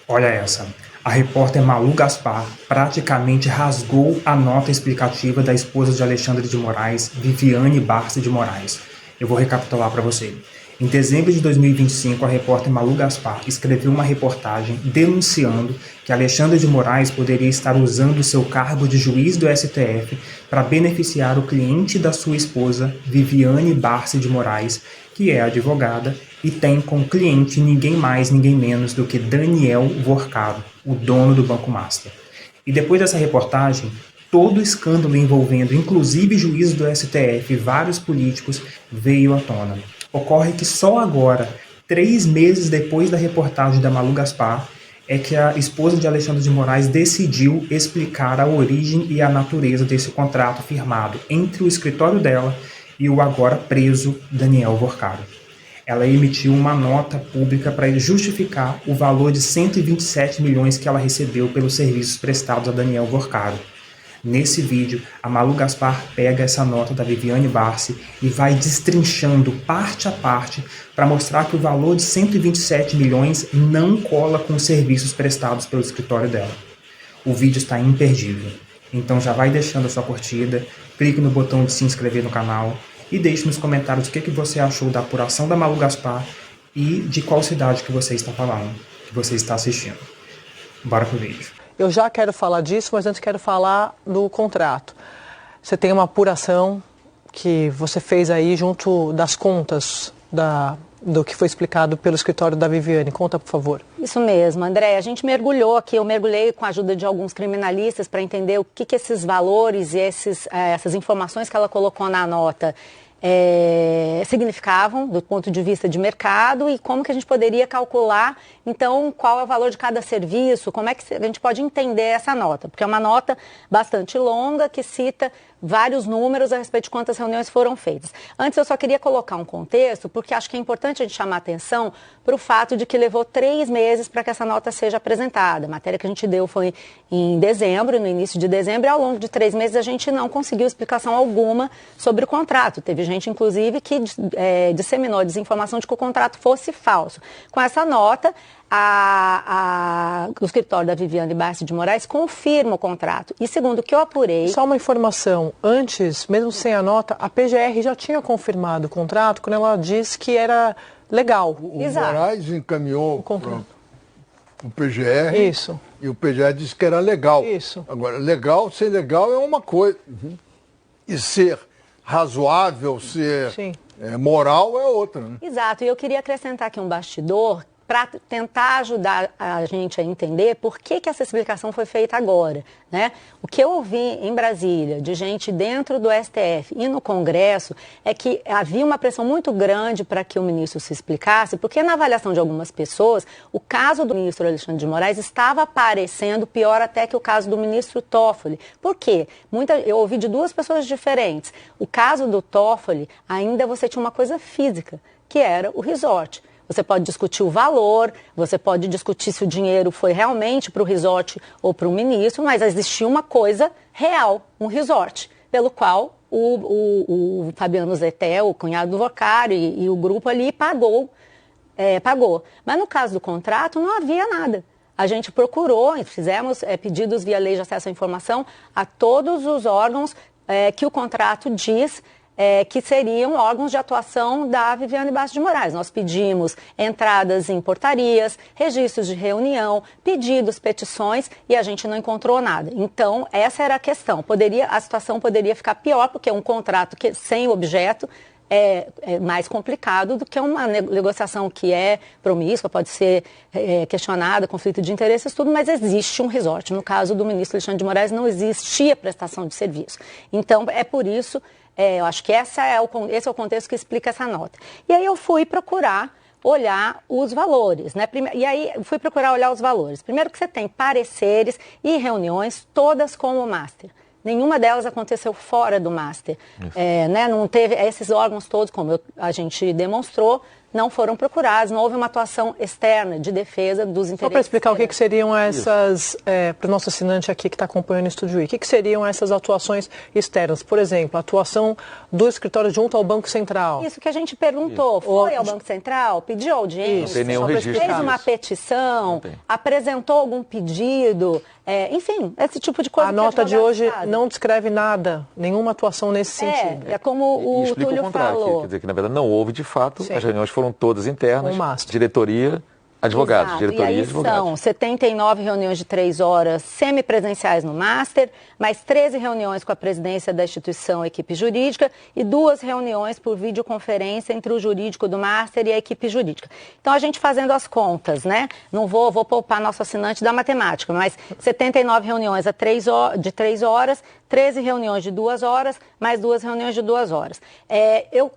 Olha essa. A repórter Malu Gaspar praticamente rasgou a nota explicativa da esposa de Alexandre de Moraes, Viviane Barça de Moraes. Eu vou recapitular para você. Em dezembro de 2025, a repórter Malu Gaspar escreveu uma reportagem denunciando que Alexandre de Moraes poderia estar usando seu cargo de juiz do STF para beneficiar o cliente da sua esposa, Viviane Barça de Moraes, que é advogada e tem como cliente ninguém mais, ninguém menos do que Daniel Vorcado, o dono do Banco Master. E depois dessa reportagem, todo o escândalo envolvendo inclusive juízes do STF e vários políticos veio à tona. Ocorre que só agora, 3 meses depois da reportagem da Malu Gaspar, é que a esposa de Alexandre de Moraes decidiu explicar a origem e a natureza desse contrato firmado entre o escritório dela e o agora preso Daniel Vorcado. Ela emitiu uma nota pública para justificar o valor de 127 milhões que ela recebeu pelos serviços prestados a Daniel Vorcado. Nesse vídeo, a Malu Gaspar pega essa nota da Viviane Barça e vai destrinchando parte a parte para mostrar que o valor de 127 milhões não cola com os serviços prestados pelo escritório dela. O vídeo está imperdível, então já vai deixando a sua curtida, clique no botão de se inscrever no canal e deixe nos comentários o que você achou da apuração da Malu Gaspar e de qual cidade que você está falando, que você está assistindo. Bora pro vídeo. Eu já quero falar disso, mas antes quero falar do contrato. Você tem uma apuração que você fez aí junto das contas do que foi explicado pelo escritório da Viviane. Conta, por favor. Isso mesmo, André. A gente mergulhou aqui, eu mergulhei com a ajuda de alguns criminalistas para entender o que esses valores e essas informações que ela colocou na nota significavam do ponto de vista de mercado e como que a gente poderia calcular, então, qual é o valor de cada serviço, como é que a gente pode entender essa nota, porque é uma nota bastante longa que cita vários números a respeito de quantas reuniões foram feitas. Antes, eu só queria colocar um contexto, porque acho que é importante a gente chamar a atenção para o fato de que levou 3 meses para que essa nota seja apresentada. A matéria que a gente deu foi em dezembro, no início de dezembro, e ao longo de 3 meses a gente não conseguiu explicação alguma sobre o contrato. Teve gente, inclusive, que disseminou a desinformação de que o contrato fosse falso. Com essa nota, o escritório da Viviane Barça de Moraes confirma o contrato. E segundo o que eu apurei... Só uma informação. Antes, mesmo sem a nota, a PGR já tinha confirmado o contrato quando ela disse que era legal. O Moraes encaminhou para o PGR. Isso. E o PGR disse que era legal. Isso. Agora, legal, ser legal é uma coisa. E ser razoável, ser moral é outra. Né? Exato. E eu queria acrescentar aqui um bastidor para tentar ajudar a gente a entender por que essa explicação foi feita agora, né? O que eu ouvi em Brasília, de gente dentro do STF e no Congresso, é que havia uma pressão muito grande para que o ministro se explicasse, porque na avaliação de algumas pessoas, o caso do ministro Alexandre de Moraes estava parecendo pior até que o caso do ministro Toffoli. Por quê? Eu ouvi de 2 pessoas diferentes. O caso do Toffoli, ainda você tinha uma coisa física, que era o resort. Você pode discutir o valor, você pode discutir se o dinheiro foi realmente para o resort ou para o ministro, mas existia uma coisa real, um resort, pelo qual o Fabiano Zetté, o cunhado do Vorcado e o grupo ali pagou. Mas no caso do contrato não havia nada. A gente procurou, fizemos pedidos via lei de acesso à informação a todos os órgãos que o contrato diz que seriam órgãos de atuação da Viviane Barça de Moraes. Nós pedimos entradas em portarias, registros de reunião, pedidos, petições e a gente não encontrou nada. Então, essa era a questão. A situação poderia ficar pior, porque um contrato sem objeto é mais complicado do que uma negociação que é promíscua, pode ser questionada, conflito de interesses, tudo, mas existe um resort. No caso do ministro Alexandre de Moraes, não existia prestação de serviço. Então, é por isso... eu acho que esse é o contexto que explica essa nota. E aí eu fui procurar olhar os valores, né? Os valores. Primeiro que você tem pareceres e reuniões todas com o Master. Nenhuma delas aconteceu fora do Master. Né? Não teve esses órgãos todos, como a gente demonstrou, não foram procurados, não houve uma atuação externa de defesa dos interesses. Só para explicar o que seriam essas, para o nosso assinante aqui que está acompanhando o Estúdio I, o que seriam essas atuações externas? Por exemplo, a atuação do escritório junto ao Banco Central. Isso que a gente perguntou, foi ao Banco Central, pediu audiência, não tem nenhum registro fez uma petição, apresentou algum pedido, enfim, esse tipo de coisa. A nota de hoje não descreve nada, nenhuma atuação nesse sentido. É como o Túlio falou. Quer dizer que, na verdade, não houve de fato, as reuniões foram todas internas, diretoria, advogados, Exato. diretoria e aí advogados. São 79 reuniões de 3 horas semipresenciais no Master, mais 13 reuniões com a presidência da instituição e equipe jurídica e 2 reuniões por videoconferência entre o jurídico do Master e a equipe jurídica. Então, a gente fazendo as contas, né? Não vou poupar nosso assinante da matemática, mas 79 reuniões de 3 horas, 13 reuniões de 2 horas, mais 2 reuniões de 2 horas. Eu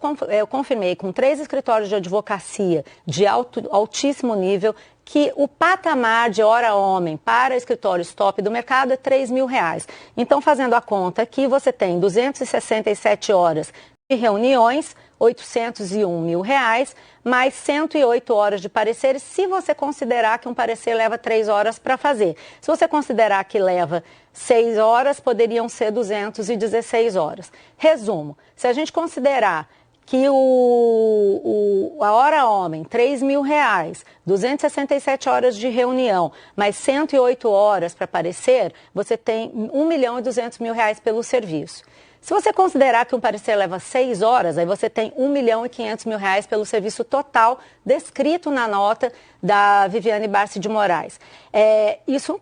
confirmei com 3 escritórios de advocacia de altíssimo nível que o patamar de hora homem para escritórios top do mercado é R$3.000. Então, fazendo a conta aqui, você tem 267 horas de reuniões, R$801 mil, mais 108 horas de pareceres, se você considerar que um parecer leva 3 horas para fazer. Se você considerar que leva 6 horas, poderiam ser 216 horas. Resumo, se a gente considerar que a hora homem, R$3.000, 267 horas de reunião, mais 108 horas para parecer, você tem R$1.200.000 pelo serviço. Se você considerar que um parecer leva 6 horas, aí você tem R$1.500.000 pelo serviço total descrito na nota da Viviane Barsi de Moraes. Isso,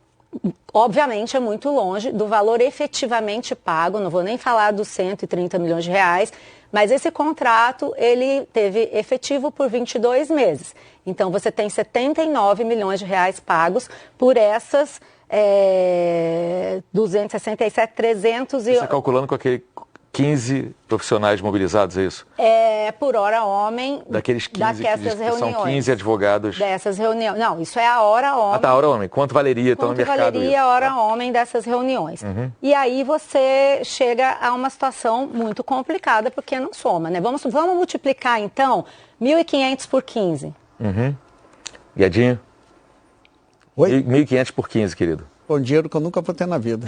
obviamente, é muito longe do valor efetivamente pago, não vou nem falar dos 130 milhões de reais, mas esse contrato, ele teve efetivo por 22 meses. Então, você tem 79 milhões de reais pagos por essas 267, 300 e... Você está calculando com aquele 15 profissionais mobilizados, é isso? Por hora homem. Daqueles 15 que são 15 advogados. Dessas reuniões. Não, isso é a hora homem. Tá, a hora homem. Quanto valeria então no mercado? Quanto valeria a hora homem dessas reuniões? E aí você chega a uma situação muito complicada, porque não soma, né? Vamos multiplicar, então, 1.500 por 15. Guedinho? Oi? 1.500 por 15, querido. Um dinheiro que eu nunca vou ter na vida.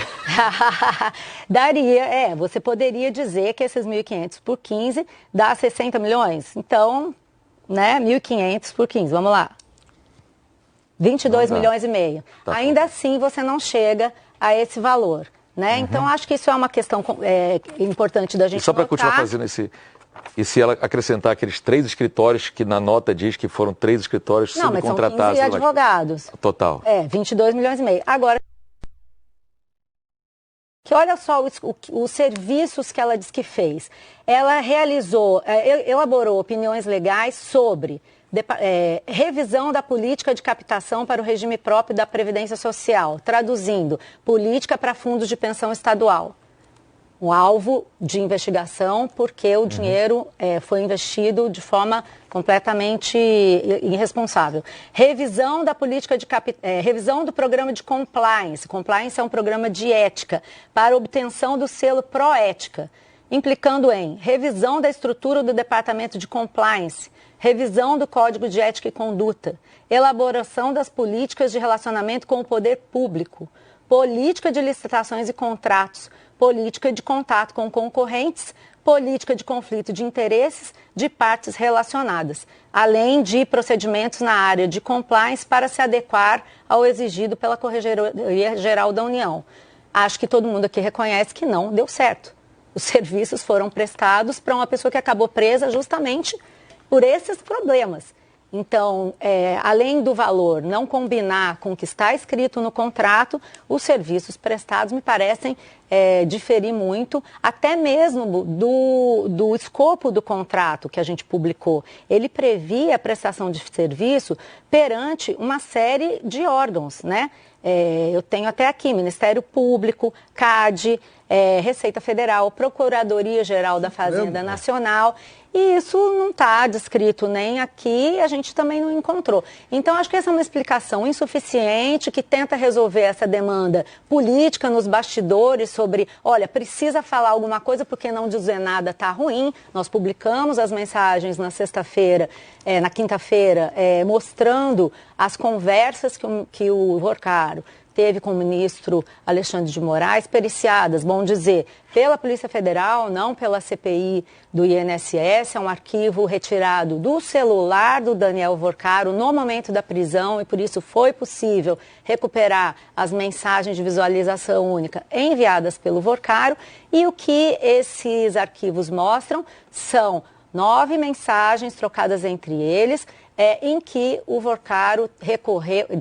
Daria, você poderia dizer que esses 1.500 por 15 dá 60 milhões. Então, né, 1.500 por 15, vamos lá. 22 milhões e meio. Ainda assim, você não chega a esse valor, né? Então, acho que isso é uma questão importante da gente só para continuar fazendo E se ela acrescentar aqueles 3 escritórios que na nota diz que foram 3 escritórios subcontratados? Não, mas são 15 advogados. Total. 22 milhões e meio. Agora, que olha só os serviços que ela diz que fez. Ela elaborou opiniões legais sobre revisão da política de captação para o regime próprio da Previdência Social, traduzindo, política para fundos de pensão estadual. Um alvo de investigação porque o dinheiro foi investido de forma completamente irresponsável. Revisão da política revisão do programa de compliance. Compliance é um programa de ética para obtenção do selo Proética, implicando em revisão da estrutura do Departamento de Compliance, revisão do Código de Ética e Conduta, elaboração das políticas de relacionamento com o poder público, política de licitações e contratos, política de contato com concorrentes, política de conflito de interesses de partes relacionadas, além de procedimentos na área de compliance para se adequar ao exigido pela Corregedoria Geral da União. Acho que todo mundo aqui reconhece que não deu certo. Os serviços foram prestados para uma pessoa que acabou presa justamente por esses problemas. Então, além do valor não combinar com o que está escrito no contrato, os serviços prestados me parecem diferir muito, até mesmo do escopo do contrato que a gente publicou. Ele previa a prestação de serviço perante uma série de órgãos, né? Eu tenho até aqui Ministério Público, CAD, Receita Federal, Procuradoria-Geral da Fazenda Nacional, e isso não está descrito nem aqui, a gente também não encontrou. Então, acho que essa é uma explicação insuficiente, que tenta resolver essa demanda política nos bastidores sobre, olha, precisa falar alguma coisa porque não dizer nada está ruim. Nós publicamos as mensagens na sexta-feira, na quinta-feira, mostrando as conversas que o Vorcaro teve com o ministro Alexandre de Moraes, periciadas, bom dizer, pela Polícia Federal, não pela CPI do INSS, é um arquivo retirado do celular do Daniel Vorcaro no momento da prisão, e por isso foi possível recuperar as mensagens de visualização única enviadas pelo Vorcaro, e o que esses arquivos mostram são 9 mensagens trocadas entre eles, em que o Vorcaro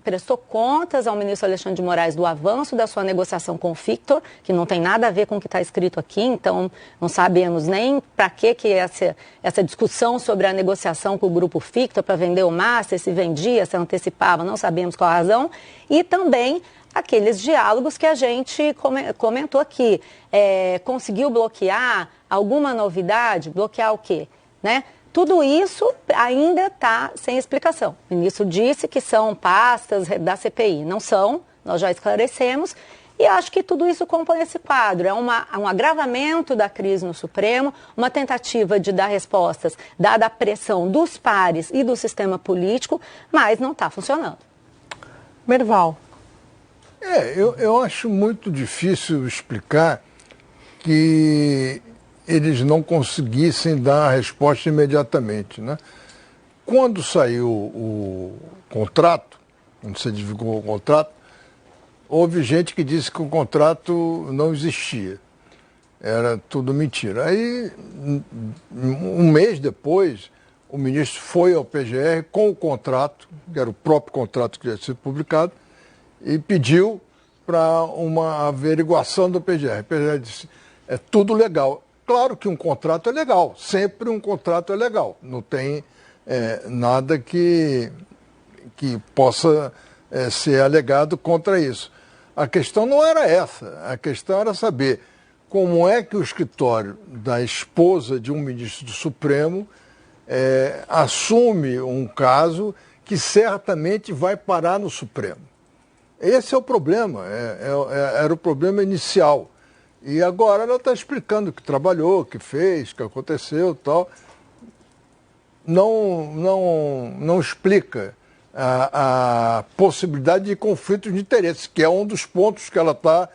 prestou contas ao ministro Alexandre de Moraes do avanço da sua negociação com o Fictor, que não tem nada a ver com o que está escrito aqui, então não sabemos nem para que essa discussão sobre a negociação com o grupo Fictor, para vender o Master, se vendia, se antecipava, não sabemos qual a razão, e também aqueles diálogos que a gente comentou aqui. Conseguiu bloquear alguma novidade? Bloquear o quê? Né? Tudo isso ainda está sem explicação. O ministro disse que são pastas da CPI. Não são, nós já esclarecemos. E acho que tudo isso compõe esse quadro. É um agravamento da crise no Supremo, uma tentativa de dar respostas, dada a pressão dos pares e do sistema político, mas não está funcionando. Merval. Eu acho muito difícil explicar que eles não conseguissem dar a resposta imediatamente, né? Quando saiu o contrato, quando você divulgou o contrato, houve gente que disse que o contrato não existia. Era tudo mentira. Aí, um mês depois, o ministro foi ao PGR com o contrato, que era o próprio contrato que ia ser publicado, e pediu para uma averiguação do PGR. O PGR disse, é tudo legal. Claro que um contrato é legal, sempre um contrato é legal, não tem nada que possa ser alegado contra isso. A questão não era essa, a questão era saber como é que o escritório da esposa de um ministro do Supremo assume um caso que certamente vai parar no Supremo. Esse é o problema, era o problema inicial. E agora ela está explicando o que trabalhou, o que fez, o que aconteceu e tal. Não explica a possibilidade de conflitos de interesse, que é um dos pontos que ela está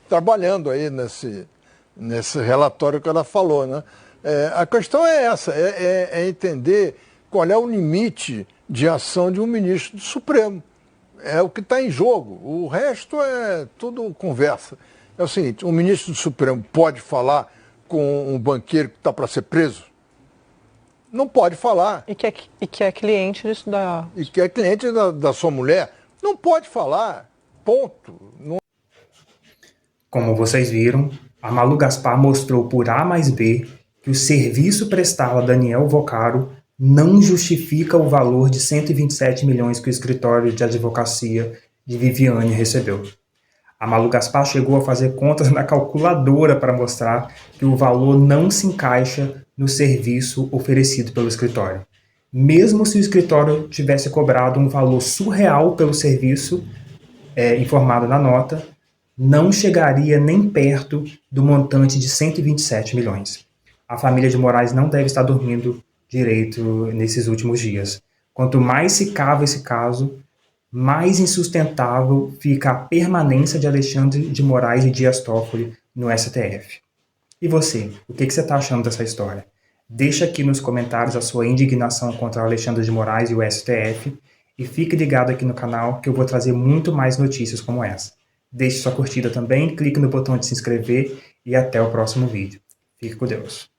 trabalhando aí nesse relatório que ela falou, né? A questão é essa, é entender qual é o limite de ação de um ministro do Supremo. É o que está em jogo, o resto é tudo conversa. É o seguinte, um ministro do Supremo pode falar com um banqueiro que está para ser preso? Não pode falar. E que é cliente disso da... E que é cliente da sua mulher? Não pode falar. Ponto. Não... Como vocês viram, a Malu Gaspar mostrou por A mais B que o serviço prestado a Daniel Vorcaro não justifica o valor de 127 milhões que o escritório de advocacia de Viviane recebeu. A Malu Gaspar chegou a fazer contas na calculadora para mostrar que o valor não se encaixa no serviço oferecido pelo escritório. Mesmo se o escritório tivesse cobrado um valor surreal pelo serviço informado na nota, não chegaria nem perto do montante de 127 milhões. A família de Moraes não deve estar dormindo direito nesses últimos dias. Quanto mais se cava esse caso, mais insustentável fica a permanência de Alexandre de Moraes e Dias Toffoli no STF. E você, o que você está achando dessa história? Deixa aqui nos comentários a sua indignação contra Alexandre de Moraes e o STF e fique ligado aqui no canal que eu vou trazer muito mais notícias como essa. Deixe sua curtida também, clique no botão de se inscrever e até o próximo vídeo. Fique com Deus.